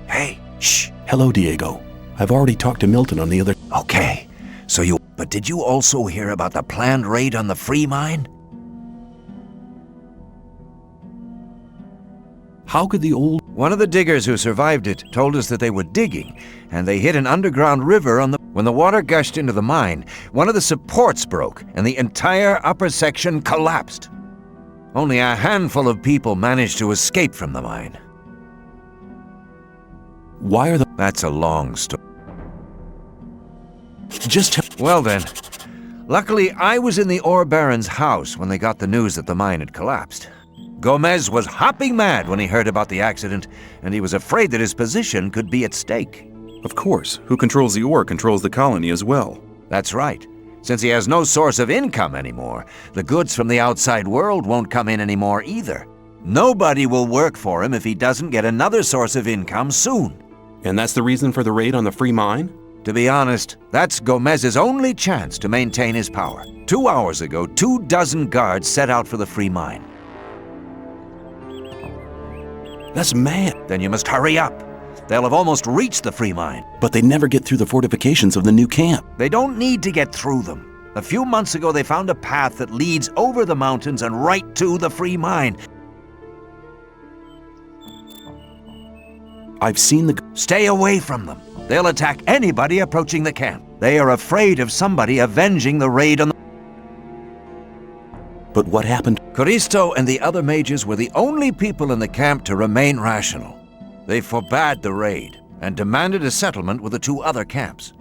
Hey, shh. Hello, Diego. I've already talked to Milton on the other... Okay, but did you also hear about the planned raid on the free mine? How could the old... One of the diggers who survived it told us that they were digging, and they hit an underground river When the water gushed into the mine, one of the supports broke, and the entire upper section collapsed. Only a handful of people managed to escape from the mine. Why are the... That's a long story. Well then, luckily I was in the ore baron's house when they got the news that the mine had collapsed. Gomez was hopping mad when he heard about the accident, and he was afraid that his position could be at stake. Of course. Who controls the ore controls the colony as well. That's right. Since he has no source of income anymore, the goods from the outside world won't come in anymore either. Nobody will work for him if he doesn't get another source of income soon. And that's the reason for the raid on the free mine? To be honest, that's Gomez's only chance to maintain his power. 2 hours ago, 24 guards set out for the free mine. That's mad. Then you must hurry up. They'll have almost reached the free mine. But they never get through the fortifications of the new camp. They don't need to get through them. A few months ago, they found a path that leads over the mountains and right to the free mine. I've seen the... Stay away from them. They'll attack anybody approaching the camp. They are afraid of somebody avenging the raid on the... But what happened? Coristo and the other mages were the only people in the camp to remain rational. They forbade the raid and demanded a settlement with the 2 other camps.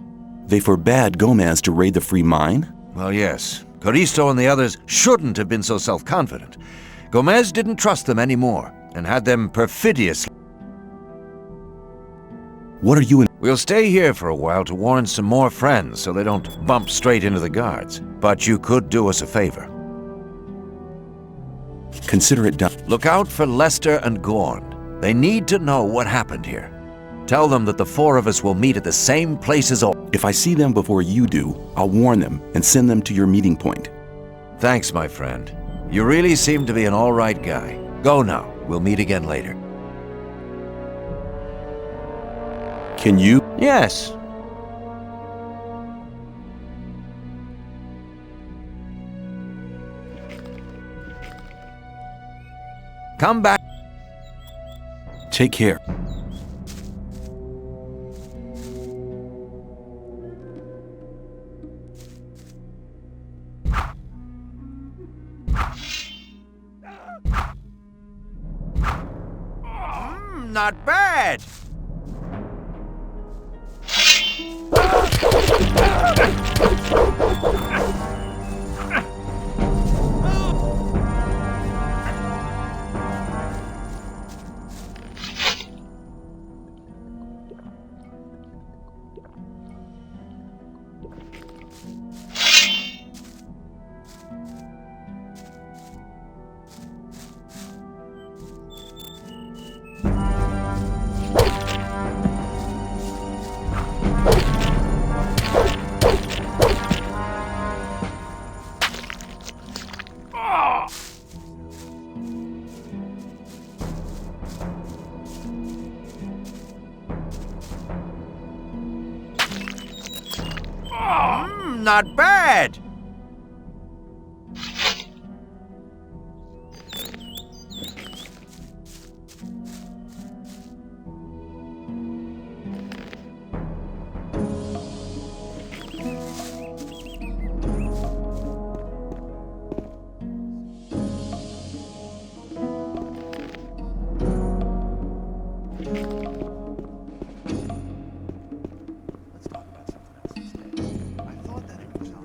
They forbade Gomez to raid the free mine? Well, yes. Coristo and the others shouldn't have been so self-confident. Gomez didn't trust them anymore and had them perfidiously... What are you in... We'll stay here for a while to warn some more friends so they don't bump straight into the guards. But you could do us a favor. Consider it done. Look out for Lester and Gorn. They need to know what happened here. Tell them that the 4 of us will meet at the same place as all. If I see them before you do, I'll warn them and send them to your meeting point. Thanks, my friend. You really seem to be an all right guy. Go now. We'll meet again later. Can you? Yes. Come back. Take care. Not bad. Not bad. Let's talk about something else instead. I thought that it was our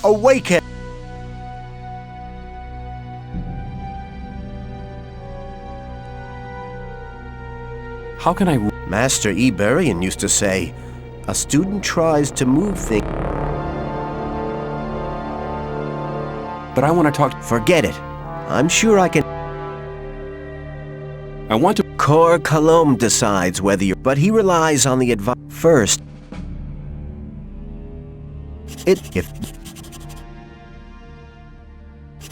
Awaken! How can I... Master Iberian used to say, a student tries to move things. But I want to talk... Forget it. I'm sure I can... I want to... Cor Kalom decides whether you're... But he relies on the advice first. If...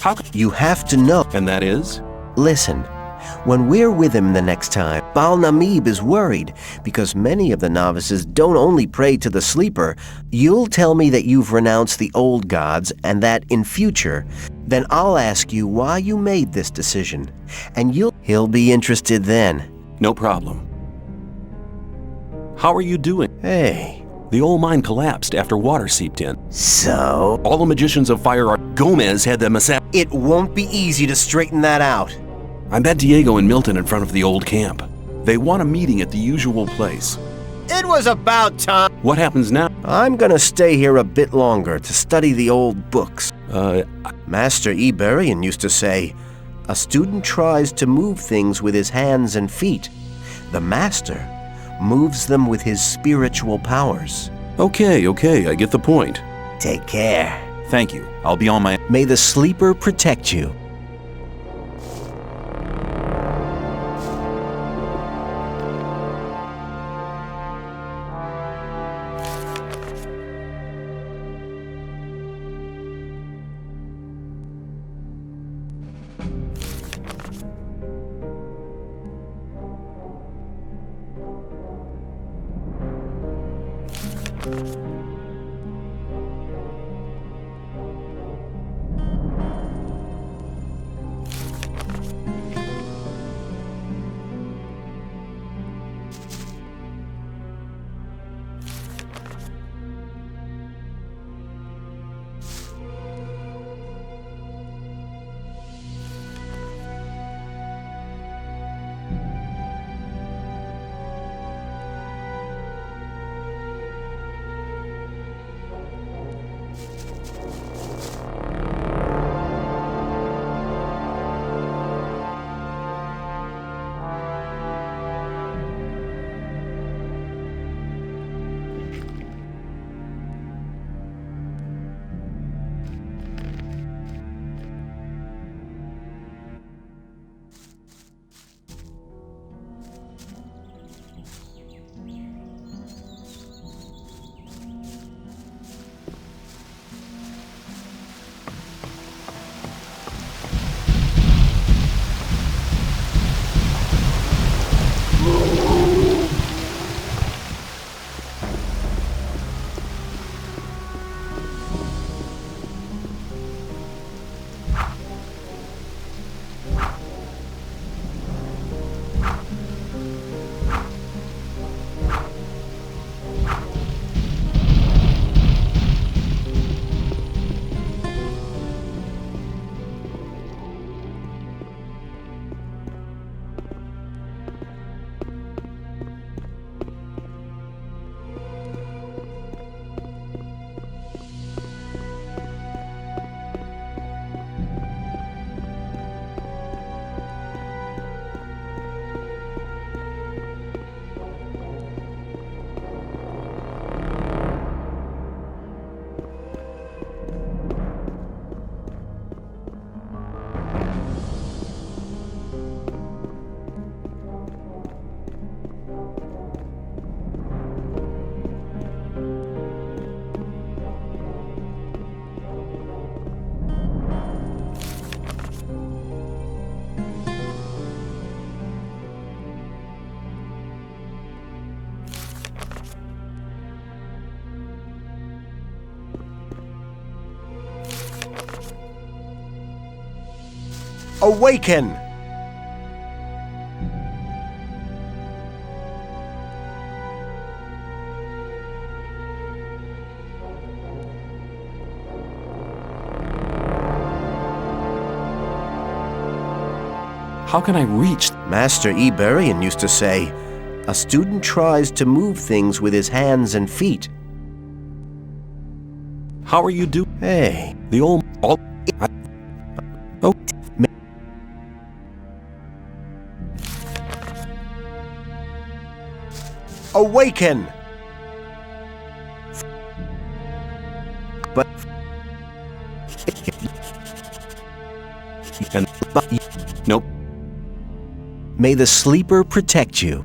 How... You have to know. And that is? Listen, when we're with him the next time, Bal Namib is worried because many of the novices don't only pray to the sleeper. You'll tell me that you've renounced the old gods and that in future, then I'll ask you why you made this decision. And he'll be interested then. No problem. How are you doing? Hey. The old mine collapsed after water seeped in. So? All the magicians of fire are... Gomez had them assassinated. It won't be easy to straighten that out. I met Diego and Milton in front of the old camp. They want a meeting at the usual place. It was about time. What happens now? I'm gonna stay here a bit longer to study the old books. Master Iberian used to say, a student tries to move things with his hands and feet. The master moves them with his spiritual powers. Okay, I get the point. Take care. Thank you. I'll be on my... May the sleeper protect you. Awaken! How can I reach? Master Iberian used to say, a student tries to move things with his hands and feet. How are you doing? Hey, The old. Oh. awaken! But And. Nope. may the sleeper protect you.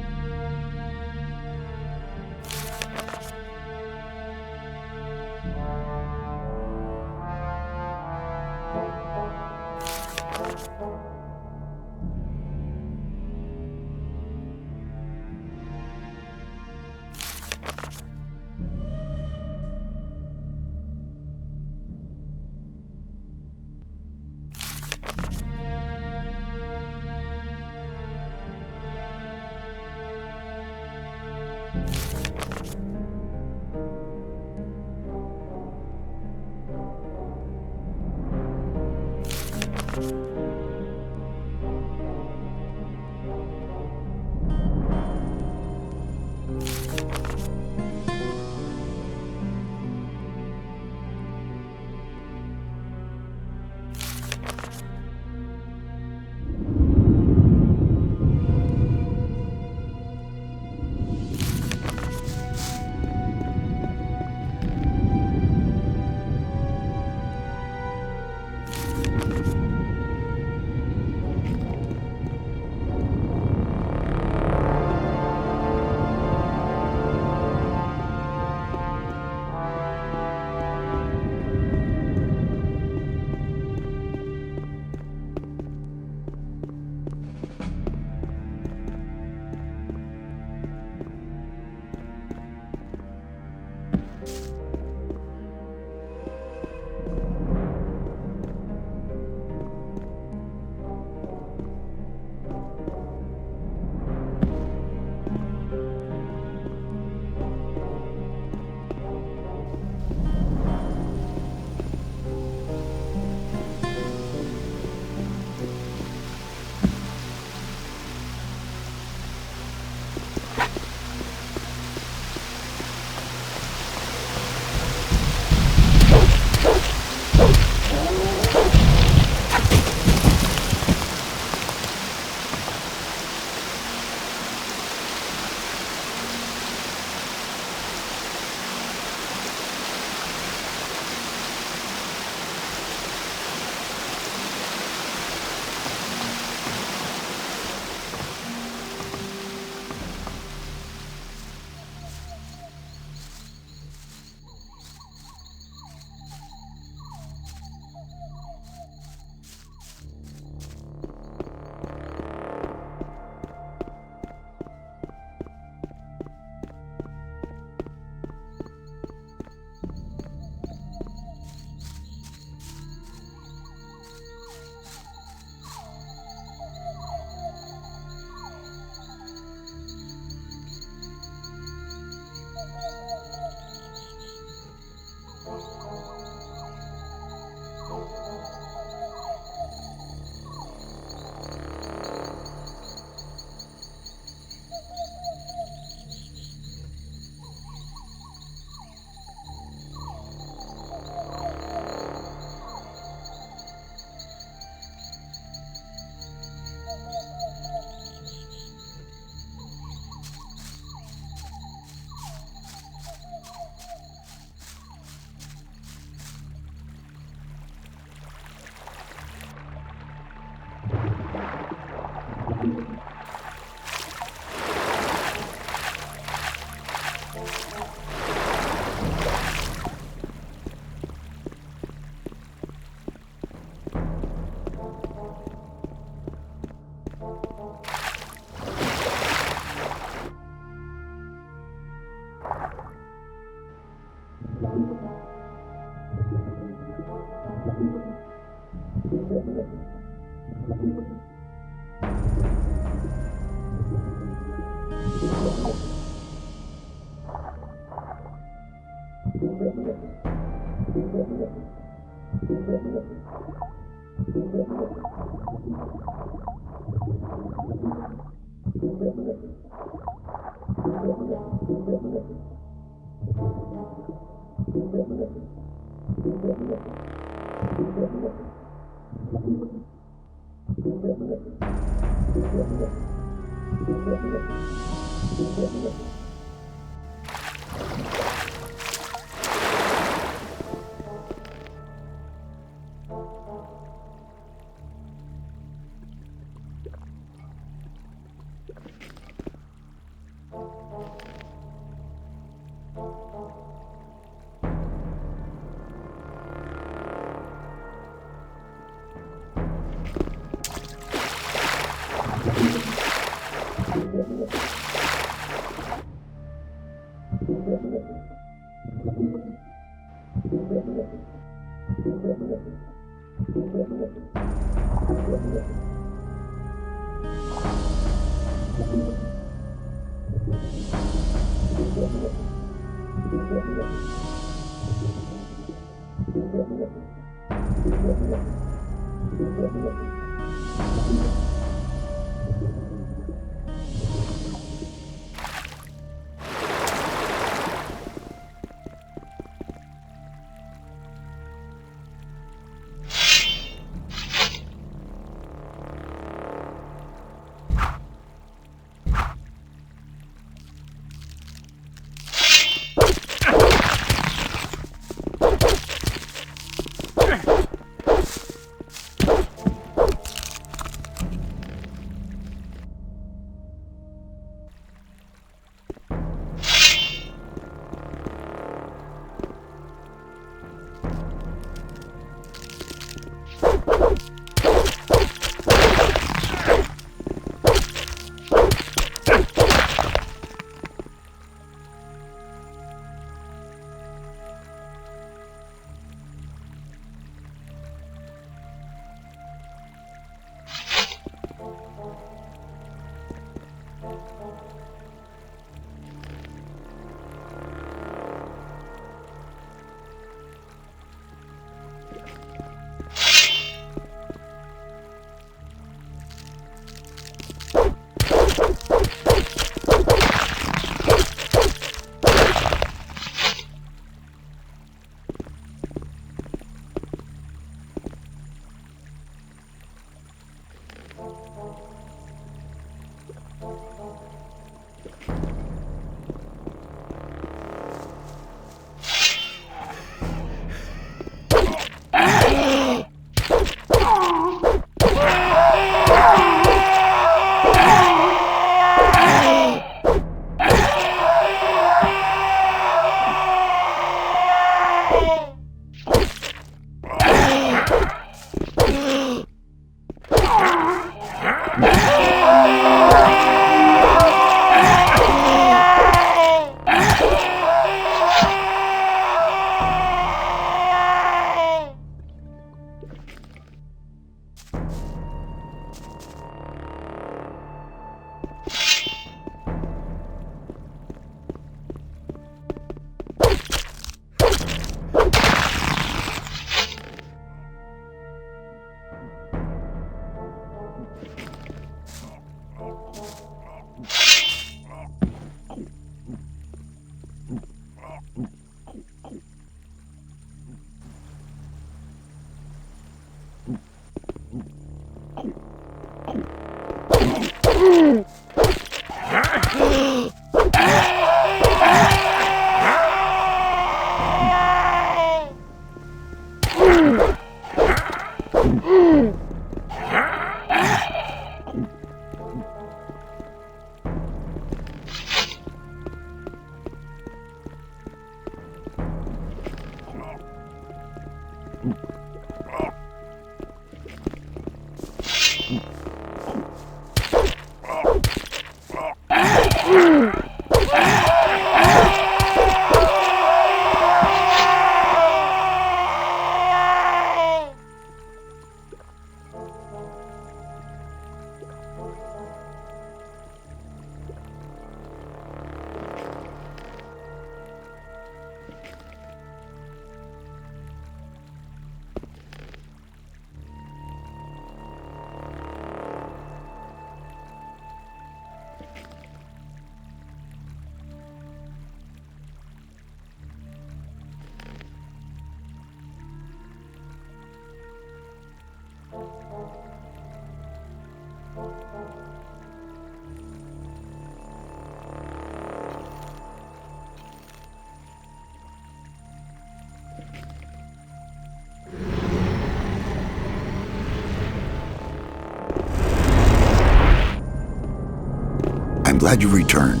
I'm glad you returned.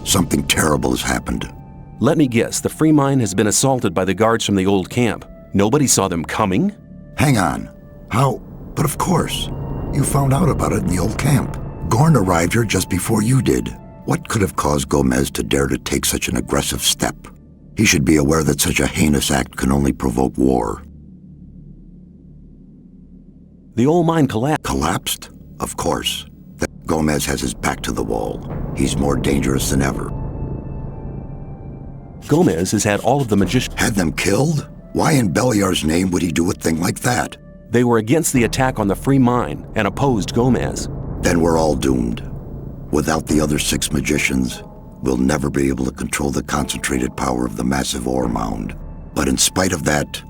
Something terrible has happened. Let me guess, the free mine has been assaulted by the guards from the old camp. Nobody saw them coming? Hang on. How? But of course. You found out about it in the old camp. Gorn arrived here just before you did. What could have caused Gomez to dare to take such an aggressive step? He should be aware that such a heinous act can only provoke war. The old mine collapsed. Collapsed? Of course. Gomez has his back to the wall. He's more dangerous than ever. Gomez has had all of the magicians. Had them killed? Why in Beliar's name would he do a thing like that? They were against the attack on the free mine and opposed Gomez. Then we're all doomed. Without the other 6 magicians, we'll never be able to control the concentrated power of the massive ore mound. But in spite of that,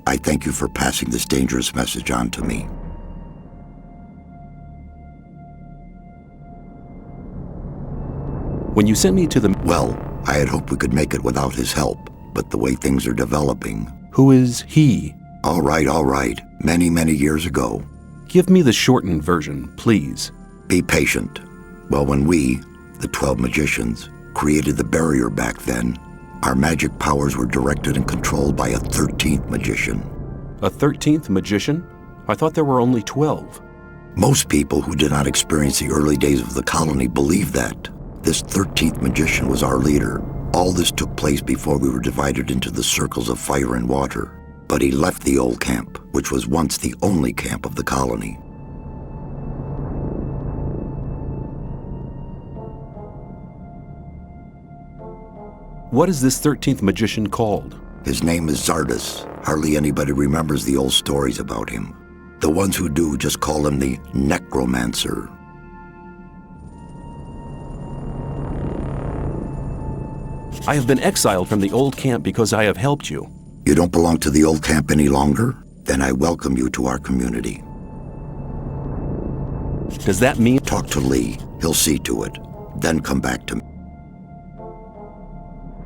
I thank you for passing this dangerous message on to me. When you sent me to the... Well, I had hoped we could make it without his help, but the way things are developing... Who is he? All right. Many, many years ago. Give me the shortened version, please. Be patient. Well, when we, the 12 magicians, created the barrier back then, our magic powers were directed and controlled by a 13th magician. A 13th magician? I thought there were only 12. Most people who did not experience the early days of the colony believe that. This 13th magician was our leader. All this took place before we were divided into the circles of fire and water. But he left the old camp, which was once the only camp of the colony. What is this 13th magician called? His name is Zardes. Hardly anybody remembers the old stories about him. The ones who do just call him the Necromancer. I have been exiled from the old camp because I have helped you. You don't belong to the old camp any longer? Then I welcome you to our community. Does that mean... Talk to Lee. He'll see to it. Then come back to me.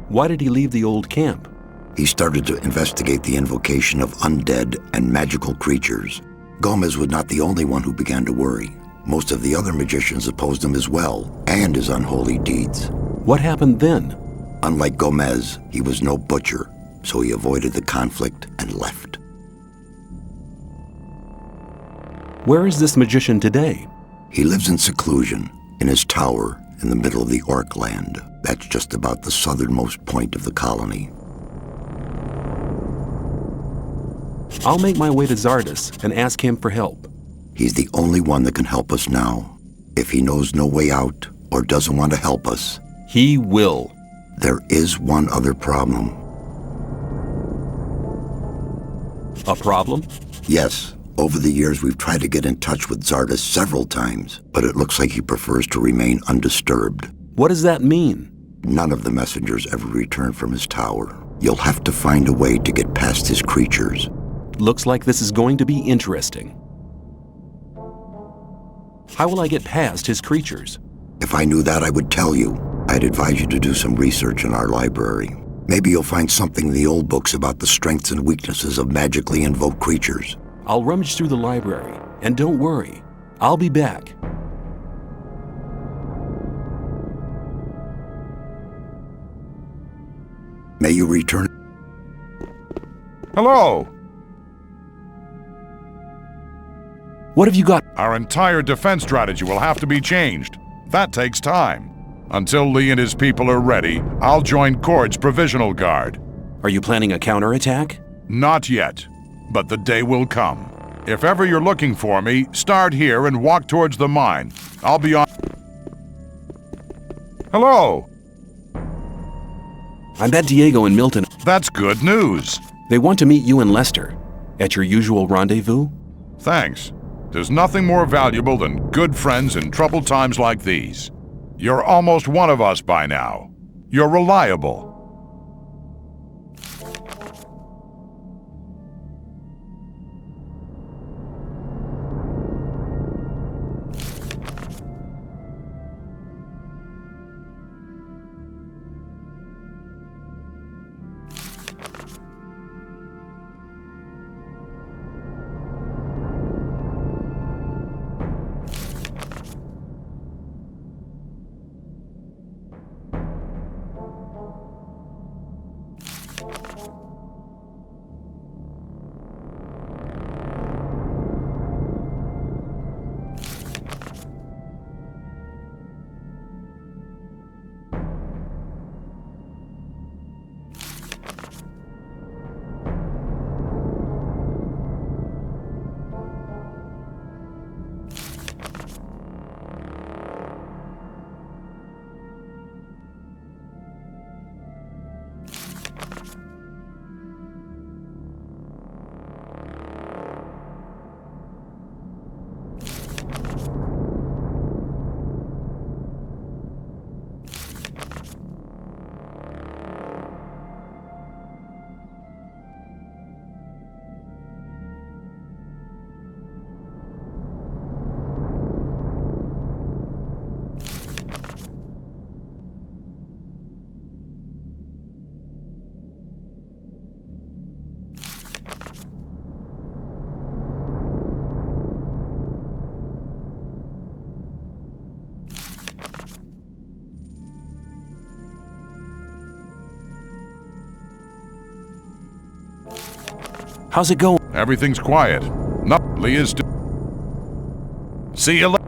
Why did he leave the old camp? He started to investigate the invocation of undead and magical creatures. Gomez was not the only one who began to worry. Most of the other magicians opposed him as well, and his unholy deeds. What happened then? Unlike Gomez, he was no butcher, so he avoided the conflict and left. Where is this magician today? He lives in seclusion, in his tower in the middle of the Orc land. That's just about the southernmost point of the colony. I'll make my way to Zardes and ask him for help. He's the only one that can help us now. If he knows no way out or doesn't want to help us, he will. There is one other problem. A problem? Yes. Over the years, we've tried to get in touch with Zardes several times, but it looks like he prefers to remain undisturbed. What does that mean? None of the messengers ever return from his tower. You'll have to find a way to get past his creatures. Looks like this is going to be interesting. How will I get past his creatures? If I knew that, I would tell you. I'd advise you to do some research in our library. Maybe you'll find something in the old books about the strengths and weaknesses of magically invoked creatures. I'll rummage through the library, and don't worry, I'll be back. May you return. Hello! What have you got? Our entire defense strategy will have to be changed. That takes time. Until Lee and his people are ready, I'll join Cord's provisional guard. Are you planning a counterattack? Not yet, but the day will come. If ever you're looking for me, start here and walk towards the mine. I'll be on... Hello! I'm at Diego and Milton. That's good news. They want to meet you and Lester. At your usual rendezvous? Thanks. There's nothing more valuable than good friends in troubled times like these. You're almost one of us by now. You're reliable. How's it going? Everything's quiet. No, Lee is still. See you later.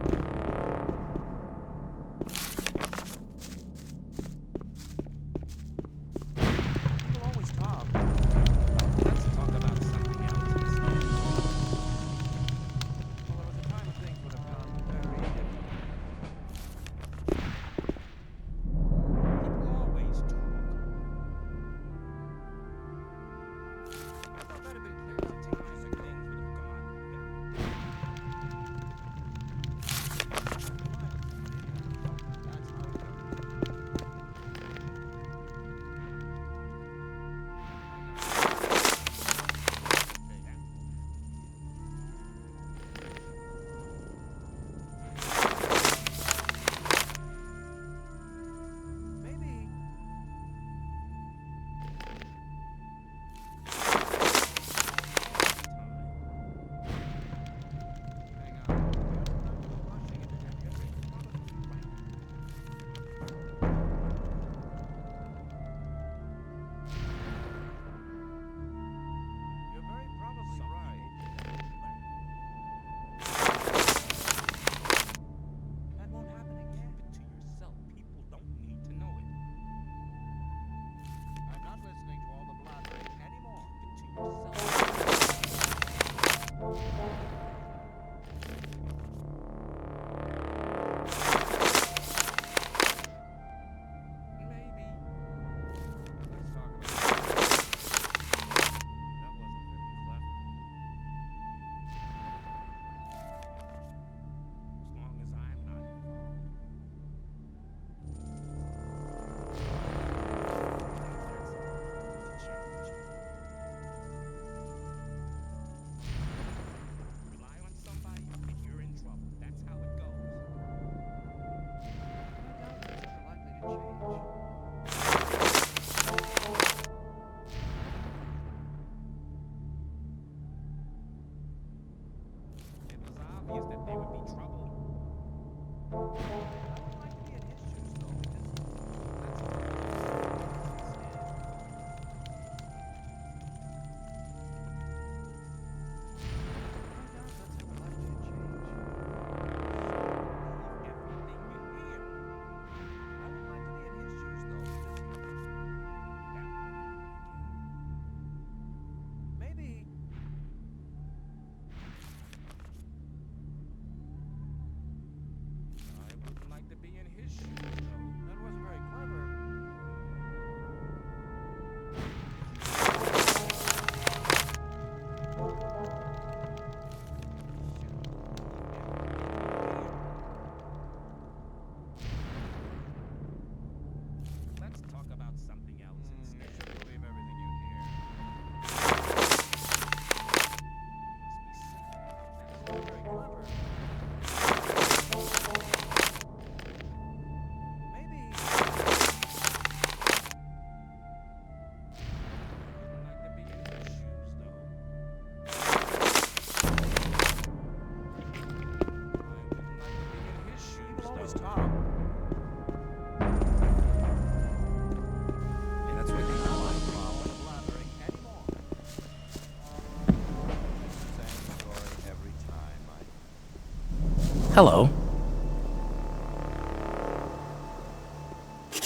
Hello.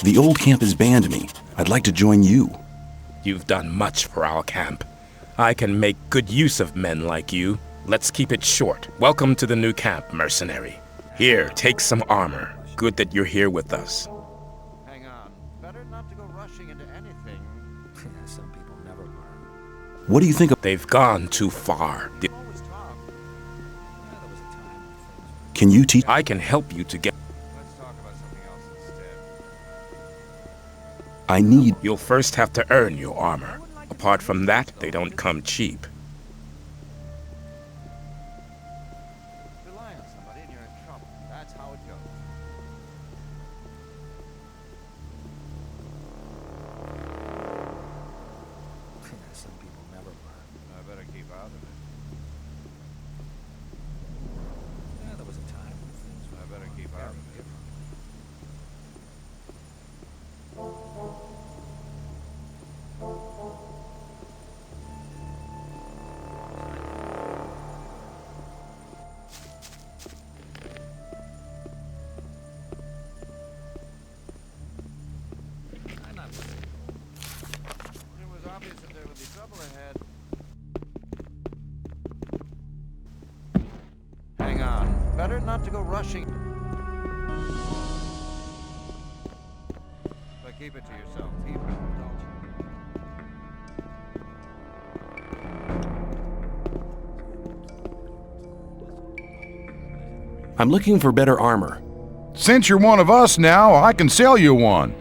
The old camp has banned me. I'd like to join you. You've done much for our camp. I can make good use of men like you. Let's keep it short. Welcome to the new camp, mercenary. Here, take some armor. Good that you're here with us. Hang on. Better not to go rushing into anything. Some people never learn. What do you think of... They've gone too far. Can you teach... I can help you to get... Let's talk about something else instead. I need... You'll first have to earn your armor. Apart from that, they don't come cheap. Rely on somebody and you're in trouble. That's how it goes. Some people never learn. I better keep out of it. Yeah, there was a time when things were... I better keep out of it. better not to go rushing. But keep it to yourself. Keep it. I'm looking for better armor. Since you're one of us now, I can sell you one.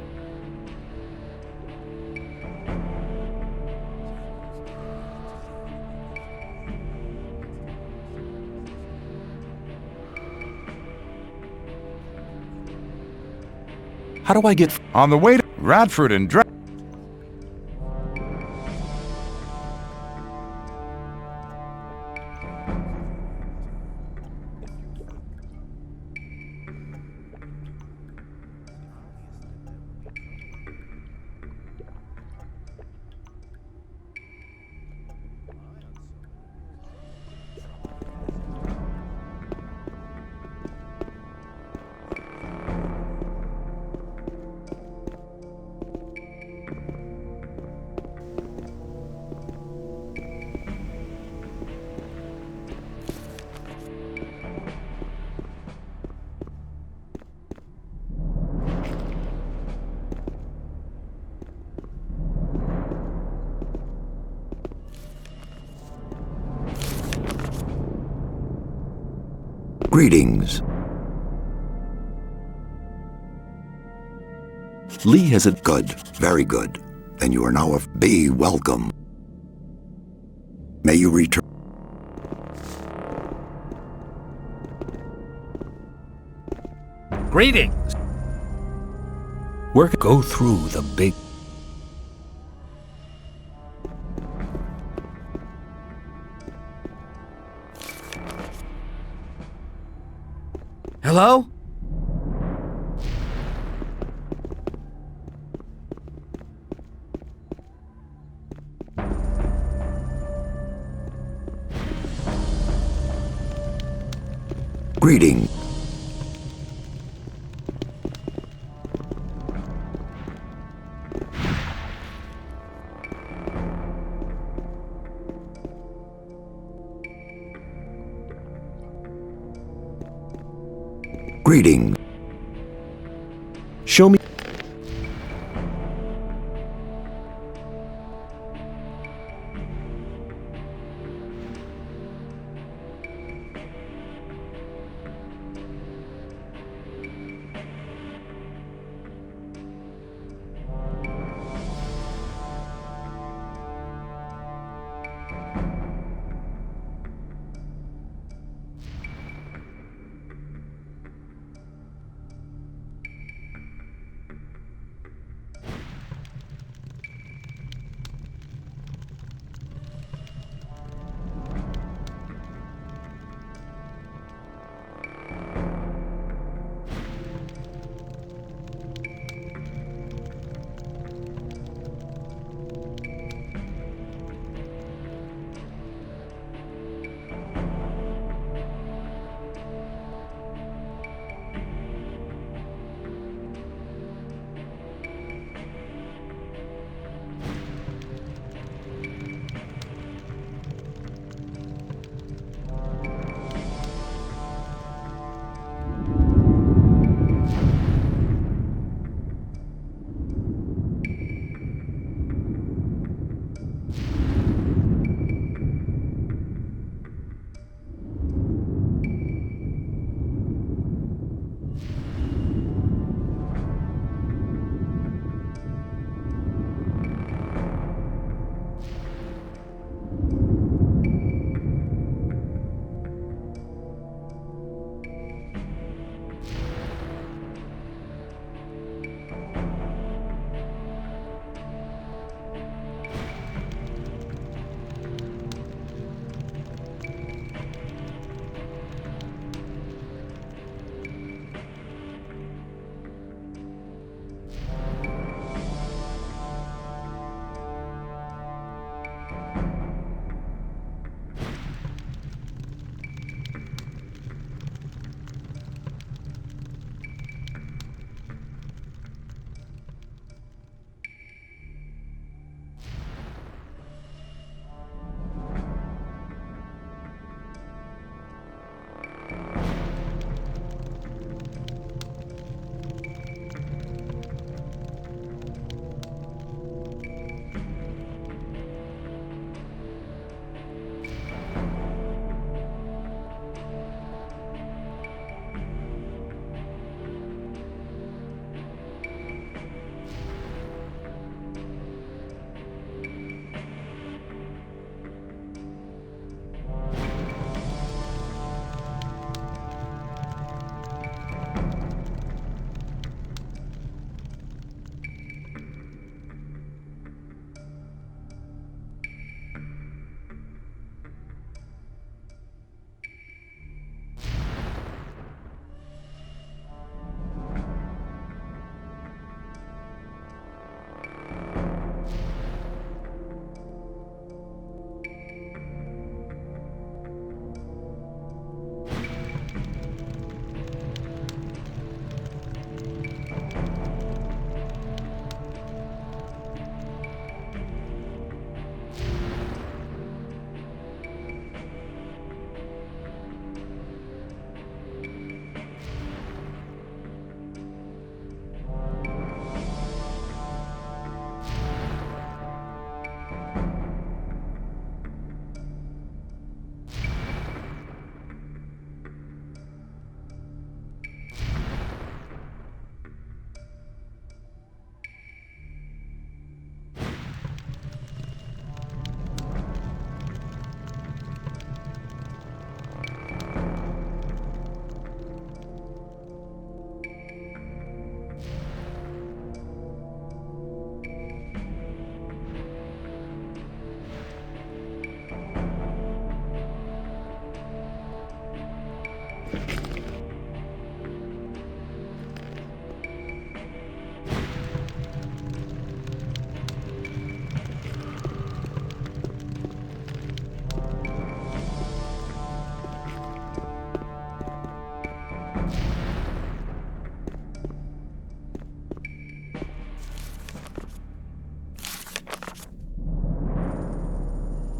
How do I get... On the way to Radford and Greetings. Lee has a... Good. Very good. Then you are now a... Be welcome. May you return... Greetings! Go through the big... Hello? Greeting. Greeting. Show me...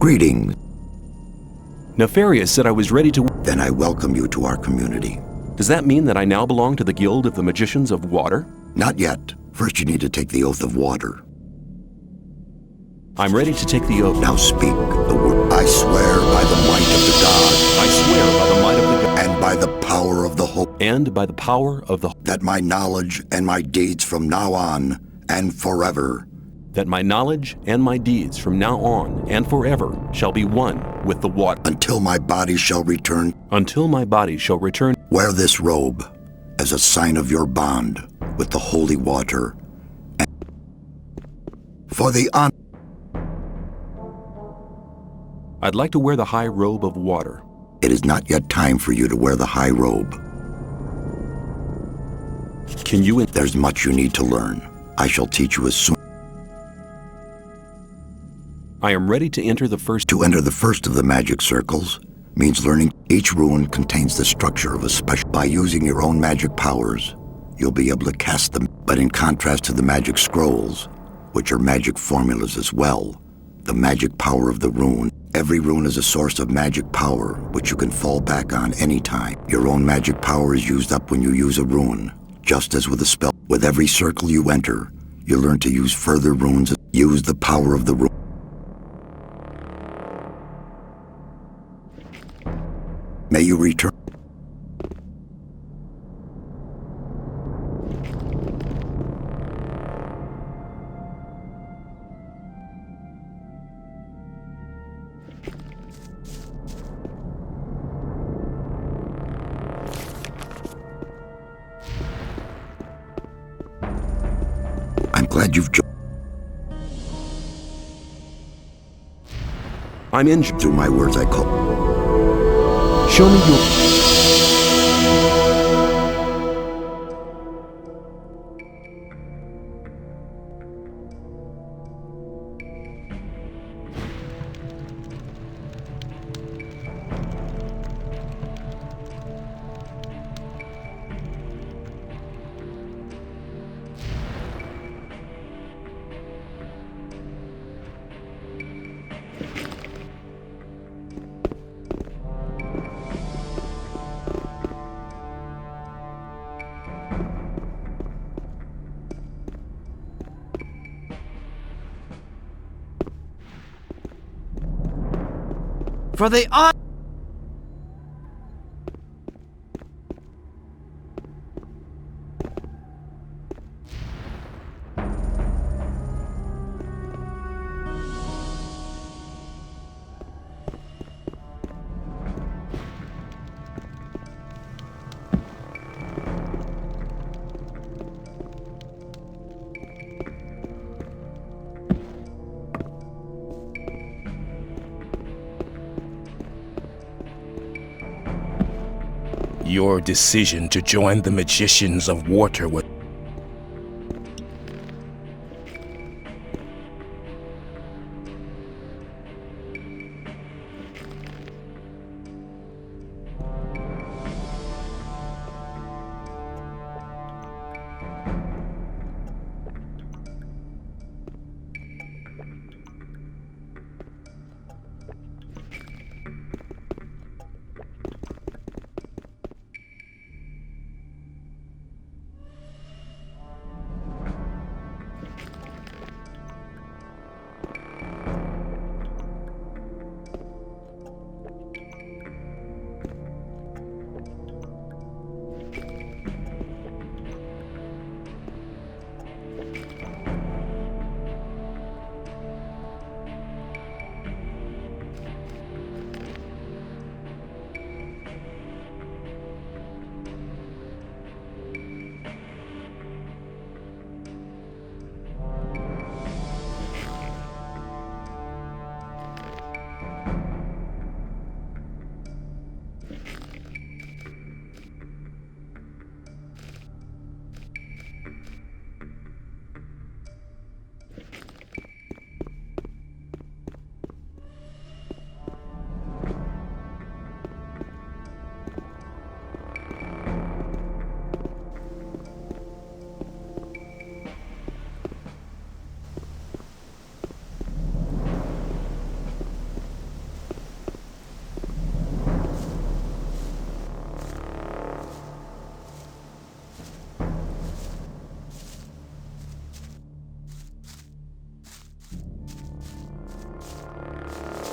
Greetings. Nefarious said I was ready to... Then I welcome you to our community. Does that mean that I now belong to the Guild of the Magicians of Water? Not yet. First you need to take the oath of water. I'm ready to take the oath. Now speak the word. I swear by the might of the gods. I swear by the might of the God. And by the power of the hope. And by the power of the... That my knowledge and my deeds from now on and forever. That my knowledge and my deeds from now on and forever shall be one with the water. Until my body shall return. Until my body shall return. Wear this robe as a sign of your bond with the holy water. And for the honor. I'd like to wear the high robe of water. It is not yet time for you to wear the high robe. Can you... There's much you need to learn. I shall teach you as soon. I am ready to enter the first... To enter the first of the magic circles means learning each rune contains the structure of a special... By using your own magic powers, you'll be able to cast them. But in contrast to the magic scrolls, which are magic formulas as well, the magic power of the rune. Every rune is a source of magic power, which you can fall back on anytime. Your own magic power is used up when you use a rune, just as with a spell. With every circle you enter, you learn to use further runes. Use the power of the rune. May you return. I'm glad you've joined. I'm in... Through my words I call. Show me your... For the honor. Your decision to join the Magicians of Water was...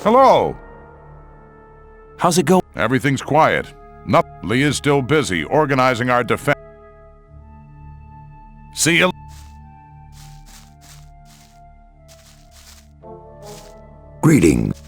Hello! How's it going? Everything's quiet. Lee is still busy organizing our defense. See you. Greetings.